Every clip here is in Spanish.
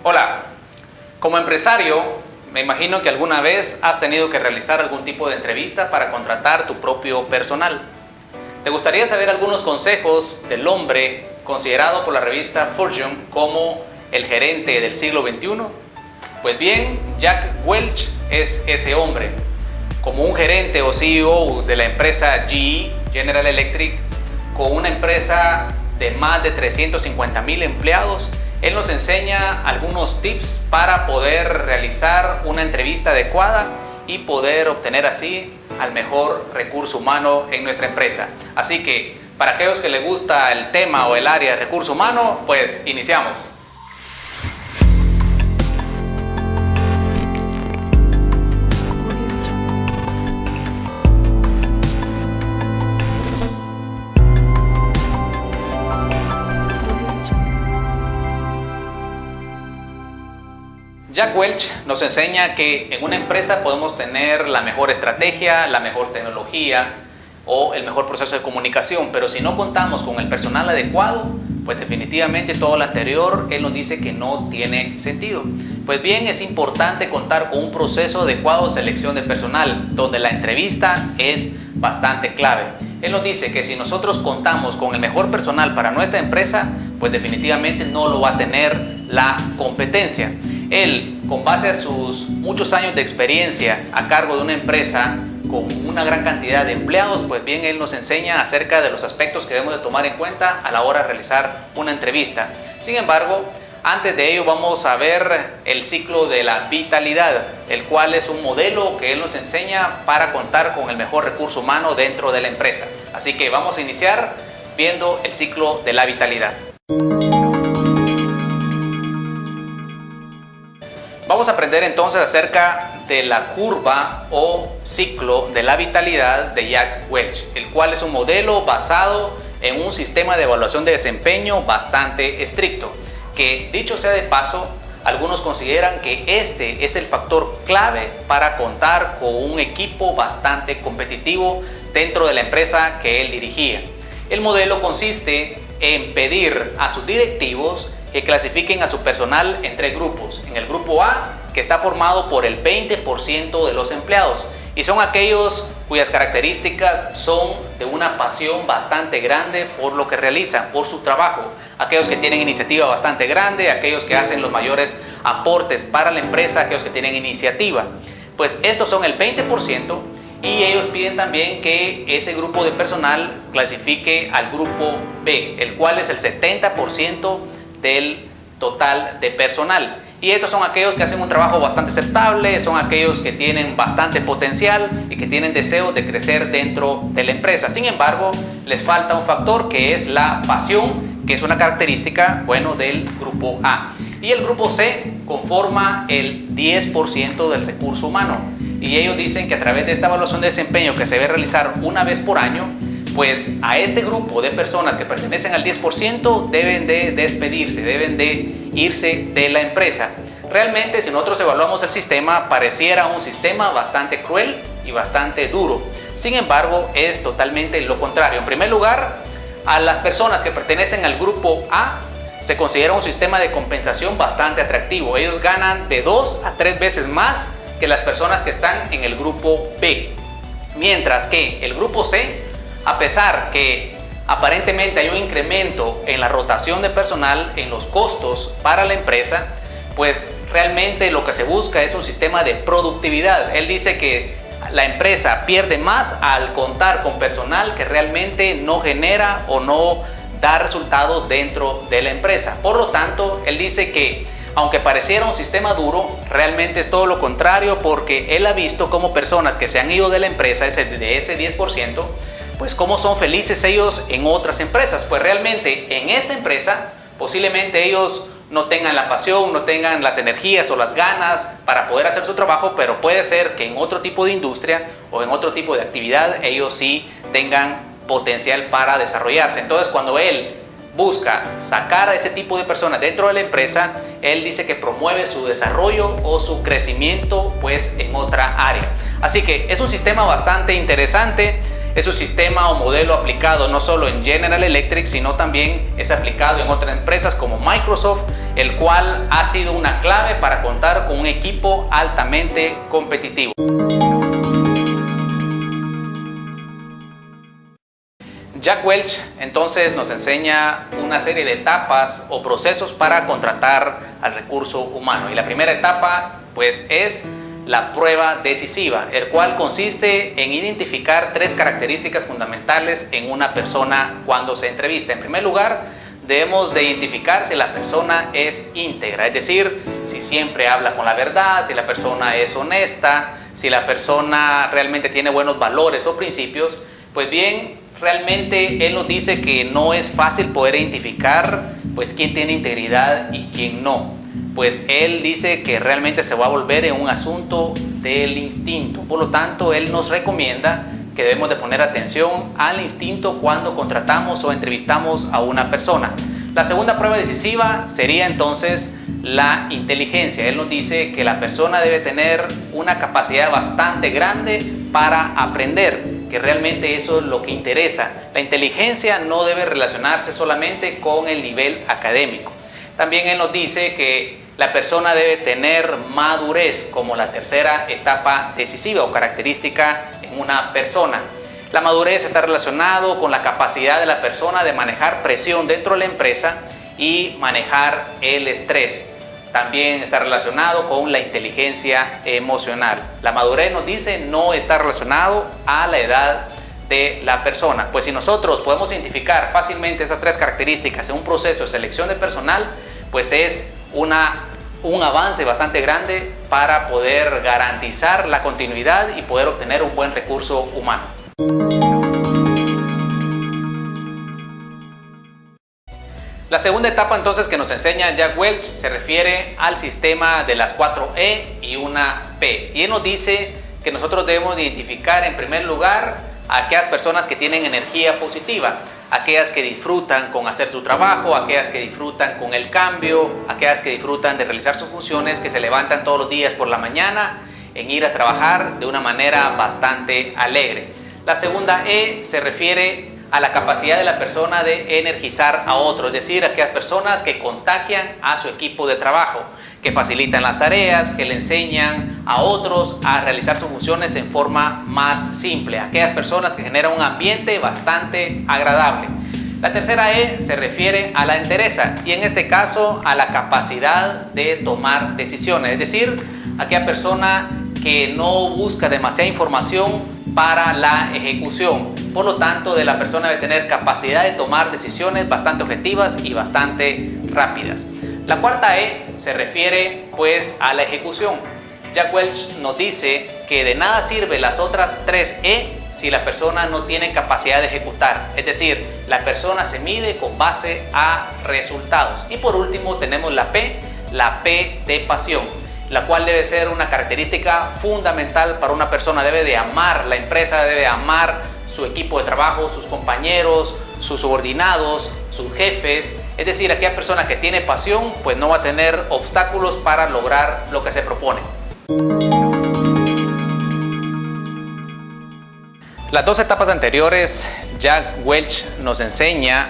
Hola, como empresario, me imagino que alguna vez has tenido que realizar algún tipo de entrevista para contratar tu propio personal. ¿Te gustaría saber algunos consejos del hombre considerado por la revista Fortune como el gerente del siglo XXI? Pues bien, Jack Welch es ese hombre. Como un gerente o CEO de la empresa GE, General Electric, con una empresa de más de 350,000 empleados, él nos enseña algunos tips para poder realizar una entrevista adecuada y poder obtener así al mejor recurso humano en nuestra empresa. Así que para aquellos que les gusta el tema o el área de recurso humano, pues iniciamos. Jack Welch nos enseña que en una empresa podemos tener la mejor estrategia, la mejor tecnología o el mejor proceso de comunicación, pero si no contamos con el personal adecuado, pues definitivamente todo lo anterior él nos dice que no tiene sentido. Pues bien, es importante contar con un proceso adecuado de selección de personal, donde la entrevista es bastante clave. Él nos dice que si nosotros contamos con el mejor personal para nuestra empresa, pues definitivamente no lo va a tener la competencia. Él, con base a sus muchos años de experiencia a cargo de una empresa con una gran cantidad de empleados, pues bien, él nos enseña acerca de los aspectos que debemos de tomar en cuenta a la hora de realizar una entrevista. Sin embargo, antes de ello vamos a ver el ciclo de la vitalidad, el cual es un modelo que él nos enseña para contar con el mejor recurso humano dentro de la empresa. Así que vamos a iniciar viendo el ciclo de la vitalidad. Vamos a aprender entonces acerca de la curva o ciclo de la vitalidad de Jack Welch, el cual es un modelo basado en un sistema de evaluación de desempeño bastante estricto, que dicho sea de paso, algunos consideran que este es el factor clave para contar con un equipo bastante competitivo dentro de la empresa que él dirigía. El modelo consiste en pedir a sus directivos que clasifiquen a su personal en tres grupos. En el grupo A, que está formado por el 20% de los empleados, y son aquellos cuyas características son de una pasión bastante grande por lo que realizan, por su trabajo, aquellos que tienen iniciativa bastante grande, aquellos que hacen los mayores aportes para la empresa, aquellos que tienen iniciativa. Pues estos son el 20%, y ellos piden también que ese grupo de personal clasifique al grupo B, el cual es el 70% del total de personal. Y estos son aquellos que hacen un trabajo bastante aceptable, son aquellos que tienen bastante potencial y que tienen deseo de crecer dentro de la empresa. Sin embargo, les falta un factor que es la pasión, que es una característica, bueno, del grupo A. Y el grupo C conforma el 10% del recurso humano. Y ellos dicen que a través de esta evaluación de desempeño que se debe realizar una vez por año, pues a este grupo de personas que pertenecen al 10% deben de despedirse, deben de irse de la empresa. Realmente, si nosotros evaluamos el sistema, pareciera un sistema bastante cruel y bastante duro. Sin embargo, es totalmente lo contrario. En primer lugar, a las personas que pertenecen al grupo A se considera un sistema de compensación bastante atractivo. Ellos ganan de 2 a 3 veces más que las personas que están en el grupo B. Mientras que el grupo C, a pesar que aparentemente hay un incremento en la rotación de personal, en los costos para la empresa, pues realmente lo que se busca es un sistema de productividad. Él dice que la empresa pierde más al contar con personal que realmente no genera o no da resultados dentro de la empresa. Por lo tanto, él dice que aunque pareciera un sistema duro, realmente es todo lo contrario, porque él ha visto cómo personas que se han ido de la empresa, de ese 10%, pues cómo son felices ellos en otras empresas. Pues realmente en esta empresa posiblemente ellos no tengan la pasión, no tengan las energías o las ganas para poder hacer su trabajo, pero puede ser que en otro tipo de industria o en otro tipo de actividad ellos sí tengan potencial para desarrollarse. Entonces, cuando él busca sacar a ese tipo de personas dentro de la empresa, él dice que promueve su desarrollo o su crecimiento pues en otra área. Así que es un sistema bastante interesante. Es un sistema o modelo aplicado no solo en General Electric, sino también es aplicado en otras empresas como Microsoft, el cual ha sido una clave para contar con un equipo altamente competitivo. Jack Welch entonces nos enseña una serie de etapas o procesos para contratar al recurso humano. Y la primera etapa pues es la prueba decisiva, el cual consiste en identificar 3 características fundamentales en una persona cuando se entrevista. En primer lugar, debemos de identificar si la persona es íntegra, es decir, si siempre habla con la verdad, si la persona es honesta, si la persona realmente tiene buenos valores o principios. Pues bien, realmente él nos dice que no es fácil poder identificar pues quién tiene integridad y quién no. Pues él dice que realmente se va a volver en un asunto del instinto. Por lo tanto, él nos recomienda que debemos de poner atención al instinto cuando contratamos o entrevistamos a una persona. La segunda prueba decisiva sería entonces la inteligencia. Él nos dice que la persona debe tener una capacidad bastante grande para aprender, que realmente eso es lo que interesa. La inteligencia no debe relacionarse solamente con el nivel académico. También él nos dice que la persona debe tener madurez como la tercera etapa decisiva o característica en una persona. La madurez está relacionado con la capacidad de la persona de manejar presión dentro de la empresa y manejar el estrés. También está relacionado con la inteligencia emocional. La madurez, nos dice, no está relacionado a la edad de la persona. Pues si nosotros podemos identificar fácilmente esas 3 características en un proceso de selección de personal, pues es un avance bastante grande para poder garantizar la continuidad y poder obtener un buen recurso humano. La segunda etapa entonces que nos enseña Jack Welch se refiere al sistema de las 4 E y una P. Y él nos dice que nosotros debemos identificar en primer lugar a aquellas personas que tienen energía positiva, aquellas que disfrutan con hacer su trabajo, aquellas que disfrutan con el cambio, aquellas que disfrutan de realizar sus funciones, que se levantan todos los días por la mañana en ir a trabajar de una manera bastante alegre. La segunda E se refiere a la capacidad de la persona de energizar a otros, es decir, aquellas personas que contagian a su equipo de trabajo, que facilitan las tareas, que le enseñan a otros a realizar sus funciones en forma más simple, aquellas personas que generan un ambiente bastante agradable. La tercera E se refiere a la entereza y en este caso a la capacidad de tomar decisiones, es decir, aquella persona que no busca demasiada información para la ejecución. Por lo tanto, la persona debe tener capacidad de tomar decisiones bastante objetivas y bastante rápidas. La cuarta E se refiere pues a la ejecución. Jack Welch nos dice que de nada sirve las otras 3 E si la persona no tiene capacidad de ejecutar. Es decir, la persona se mide con base a resultados. Y por último tenemos la P de pasión, la cual debe ser una característica fundamental para una persona. Debe de amar la empresa, debe de amar su equipo de trabajo, sus compañeros, sus subordinados, sus jefes. Es decir, aquella persona que tiene pasión pues no va a tener obstáculos para lograr lo que se propone. Las 2 etapas anteriores, Jack Welch nos enseña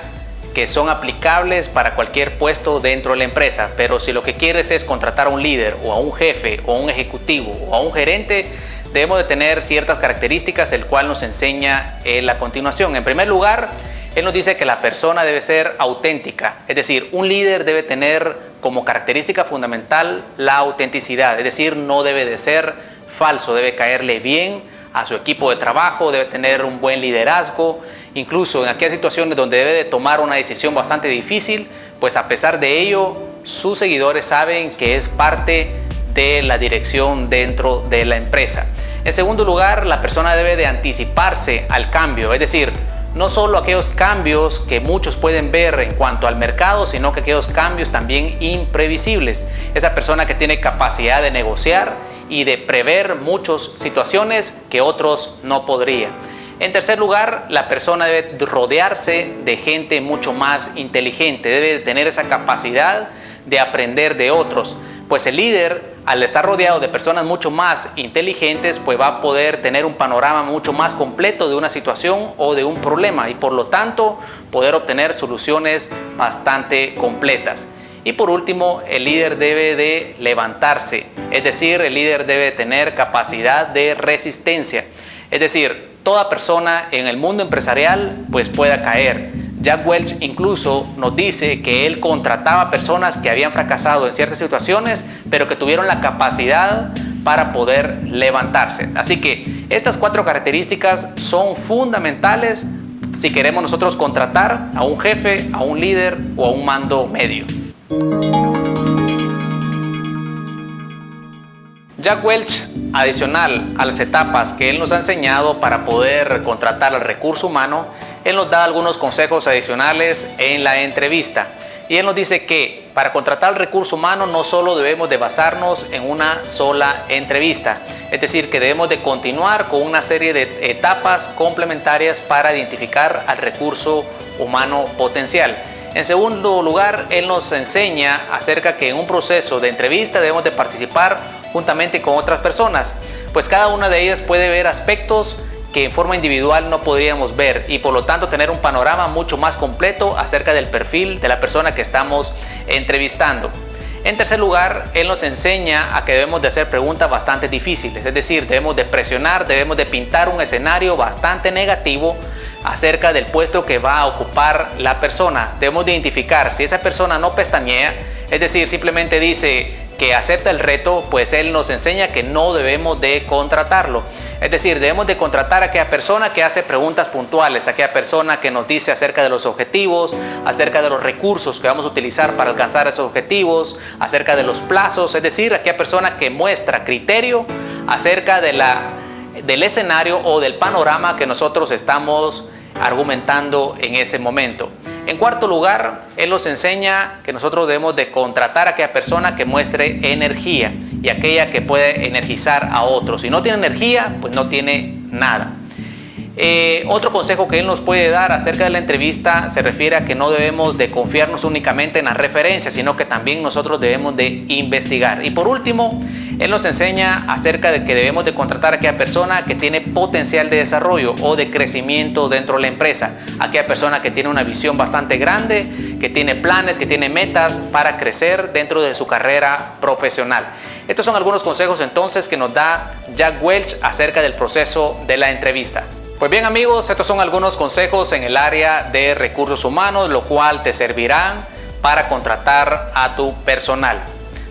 que son aplicables para cualquier puesto dentro de la empresa, pero si lo que quieres es contratar a un líder o a un jefe o a un ejecutivo o a un gerente, debemos de tener ciertas características, el cual nos enseña él a continuación. En primer lugar, él nos dice que la persona debe ser auténtica, es decir, un líder debe tener como característica fundamental la autenticidad, es decir, no debe de ser falso, debe caerle bien a su equipo de trabajo, debe tener un buen liderazgo. Incluso en aquellas situaciones donde debe de tomar una decisión bastante difícil, pues a pesar de ello, sus seguidores saben que es parte de la dirección dentro de la empresa. En segundo lugar, la persona debe de anticiparse al cambio, es decir, no solo aquellos cambios que muchos pueden ver en cuanto al mercado, sino que aquellos cambios también imprevisibles. Esa persona que tiene capacidad de negociar y de prever muchas situaciones que otros no podrían. En tercer lugar, la persona debe rodearse de gente mucho más inteligente, debe tener esa capacidad de aprender de otros. pues el líder, al estar rodeado de personas mucho más inteligentes, pues va a poder tener un panorama mucho más completo de una situación o de un problema y por lo tanto poder obtener soluciones bastante completas. Y por último, el líder debe de levantarse, es decir, el líder debe tener capacidad de resistencia, es decir, toda persona en el mundo empresarial pues pueda caer. Jack Welch incluso nos dice que él contrataba personas que habían fracasado en ciertas situaciones, pero que tuvieron la capacidad para poder levantarse. Así que estas 4 características son fundamentales si queremos nosotros contratar a un jefe, a un líder o a un mando medio. Jack Welch, adicional a las etapas que él nos ha enseñado para poder contratar al recurso humano, él nos da algunos consejos adicionales en la entrevista. Y él nos dice que para contratar al recurso humano no solo debemos de basarnos en una sola entrevista, es decir, que debemos de continuar con una serie de etapas complementarias para identificar al recurso humano potencial. En segundo lugar, él nos enseña acerca que en un proceso de entrevista debemos de participar juntamente con otras personas, pues cada una de ellas puede ver aspectos que en forma individual no podríamos ver y por lo tanto tener un panorama mucho más completo acerca del perfil de la persona que estamos entrevistando. En tercer lugar, él nos enseña a que debemos de hacer preguntas bastante difíciles, es decir, debemos de presionar, debemos de pintar un escenario bastante negativo acerca del puesto que va a ocupar la persona. Debemos de identificar si esa persona no pestañea, es decir, simplemente dice que acepta el reto, pues él nos enseña que no debemos de contratarlo. Es decir, debemos de contratar a aquella persona que hace preguntas puntuales, a aquella persona que nos dice acerca de los objetivos, acerca de los recursos que vamos a utilizar para alcanzar esos objetivos, acerca de los plazos, es decir, aquella persona que muestra criterio acerca del escenario o del panorama que nosotros estamos argumentando en ese momento. En cuarto lugar, él nos enseña que nosotros debemos de contratar a aquella persona que muestre energía y aquella que puede energizar a otros. Si no tiene energía, pues no tiene nada. Otro consejo que él nos puede dar acerca de la entrevista se refiere a que no debemos de confiarnos únicamente en las referencias, sino que también nosotros debemos de investigar. Y por último, él nos enseña acerca de que debemos de contratar a aquella persona que tiene potencial de desarrollo o de crecimiento dentro de la empresa, aquella persona que tiene una visión bastante grande, que tiene planes, que tiene metas para crecer dentro de su carrera profesional. Estos son algunos consejos entonces que nos da Jack Welch acerca del proceso de la entrevista. Pues bien amigos, estos son algunos consejos en el área de recursos humanos, lo cual te servirán para contratar a tu personal.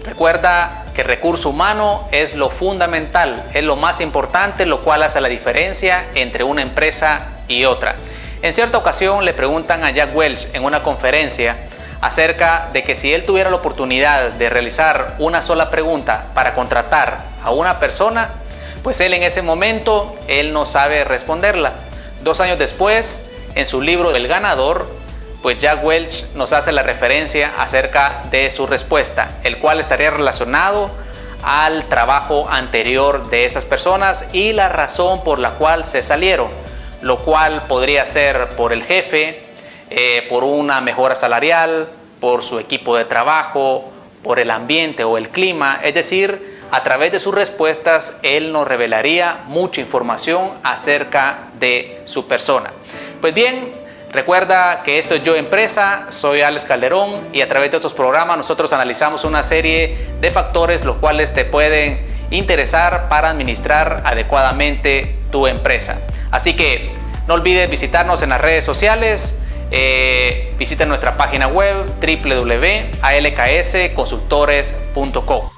Recuerda que el recurso humano es lo fundamental, es lo más importante, lo cual hace la diferencia entre una empresa y otra. En cierta ocasión le preguntan a Jack Welch en una conferencia acerca de que si él tuviera la oportunidad de realizar una sola pregunta para contratar a una persona, pues él en ese momento, él no sabe responderla. 2 años después, en su libro El Ganador, pues Jack Welch nos hace la referencia acerca de su respuesta, el cual estaría relacionado al trabajo anterior de esas personas y la razón por la cual se salieron, lo cual podría ser por el jefe, por una mejora salarial, por su equipo de trabajo, por el ambiente o el clima, es decir, a través de sus respuestas, él nos revelaría mucha información acerca de su persona. Pues bien, recuerda que esto es Yo Empresa, soy Alex Calderón y a través de estos programas nosotros analizamos una serie de factores los cuales te pueden interesar para administrar adecuadamente tu empresa. Así que no olvides visitarnos en las redes sociales, visita nuestra página web www.alksconsultores.com.